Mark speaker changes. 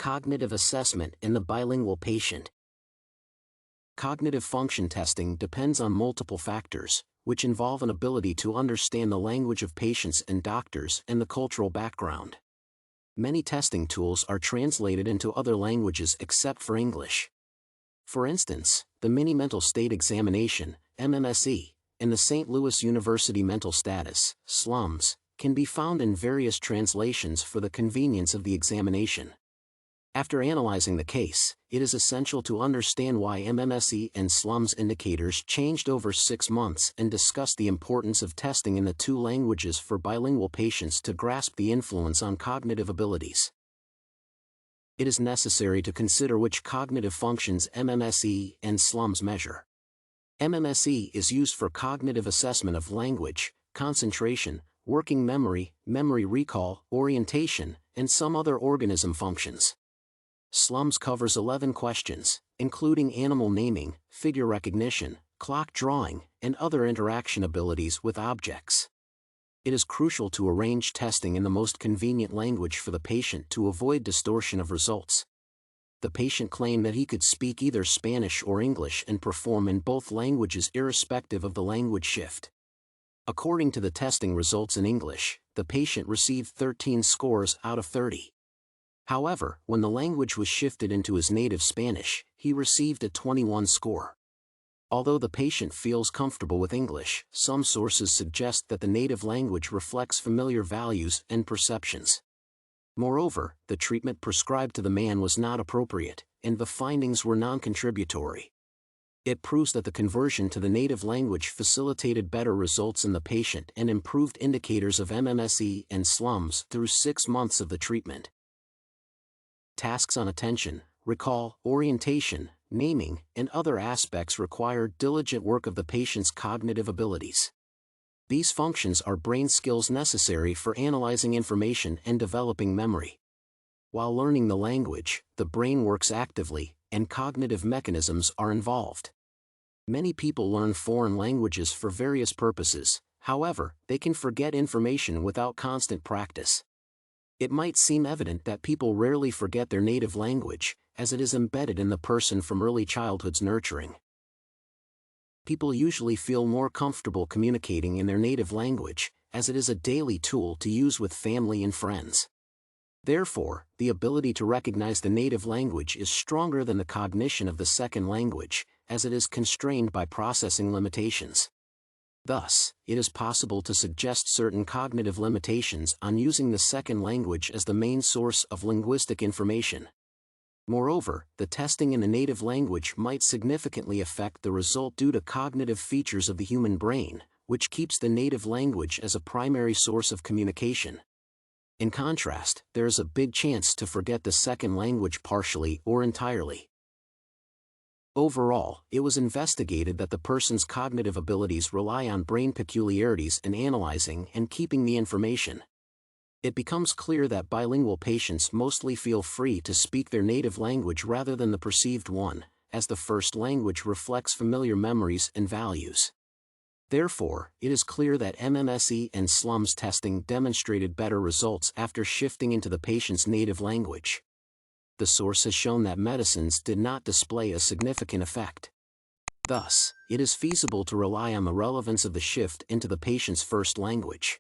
Speaker 1: Cognitive assessment in the bilingual patient. Cognitive function testing depends on multiple factors, which involve an ability to understand the language of patients and doctors and the cultural background. Many testing tools are translated into other languages except for English. For instance, the Mini Mental State Examination, MMSE, and the St. Louis University Mental Status, SLUMS, can be found in various translations for the convenience of the examination. After analyzing the case, it is essential to understand why MMSE and SLUMS indicators changed over 6 months and discuss the importance of testing in the two languages for bilingual patients to grasp the influence on cognitive abilities. It is necessary to consider which cognitive functions MMSE and SLUMS measure. MMSE is used for cognitive assessment of language, concentration, working memory, memory recall, orientation, and some other organism functions. SLUMS covers 11 questions, including animal naming, figure recognition, clock drawing, and other interaction abilities with objects. It is crucial to arrange testing in the most convenient language for the patient to avoid distortion of results. The patient claimed that he could speak either Spanish or English and perform in both languages irrespective of the language shift. According to the testing results in English, the patient received 13 scores out of 30. However, when the language was shifted into his native Spanish, he received a 21 score. Although the patient feels comfortable with English, some sources suggest that the native language reflects familiar values and perceptions. Moreover, the treatment prescribed to the man was not appropriate, and the findings were non-contributory. It proves that the conversion to the native language facilitated better results in the patient and improved indicators of MMSE and SLUMS through 6 months of the treatment. Tasks on attention, recall, orientation, naming, and other aspects require diligent work of the patient's cognitive abilities. These functions are brain skills necessary for analyzing information and developing memory. While learning the language, the brain works actively, and cognitive mechanisms are involved. Many people learn foreign languages for various purposes, however, they can forget information without constant practice. It might seem evident that people rarely forget their native language, as it is embedded in the person from early childhood's nurturing. People usually feel more comfortable communicating in their native language, as it is a daily tool to use with family and friends. Therefore, the ability to recognize the native language is stronger than the cognition of the second language, as it is constrained by processing limitations. Thus, it is possible to suggest certain cognitive limitations on using the second language as the main source of linguistic information. Moreover, the testing in the native language might significantly affect the result due to cognitive features of the human brain, which keeps the native language as a primary source of communication. In contrast, there is a big chance to forget the second language partially or entirely. Overall, it was investigated that the person's cognitive abilities rely on brain peculiarities in analyzing and keeping the information. It becomes clear that bilingual patients mostly feel free to speak their native language rather than the perceived one, as the first language reflects familiar memories and values. Therefore, it is clear that MMSE and SLUMS testing demonstrated better results after shifting into the patient's native language. The source has shown that medicines did not display a significant effect. Thus, it is feasible to rely on the relevance of the shift into the patient's first language.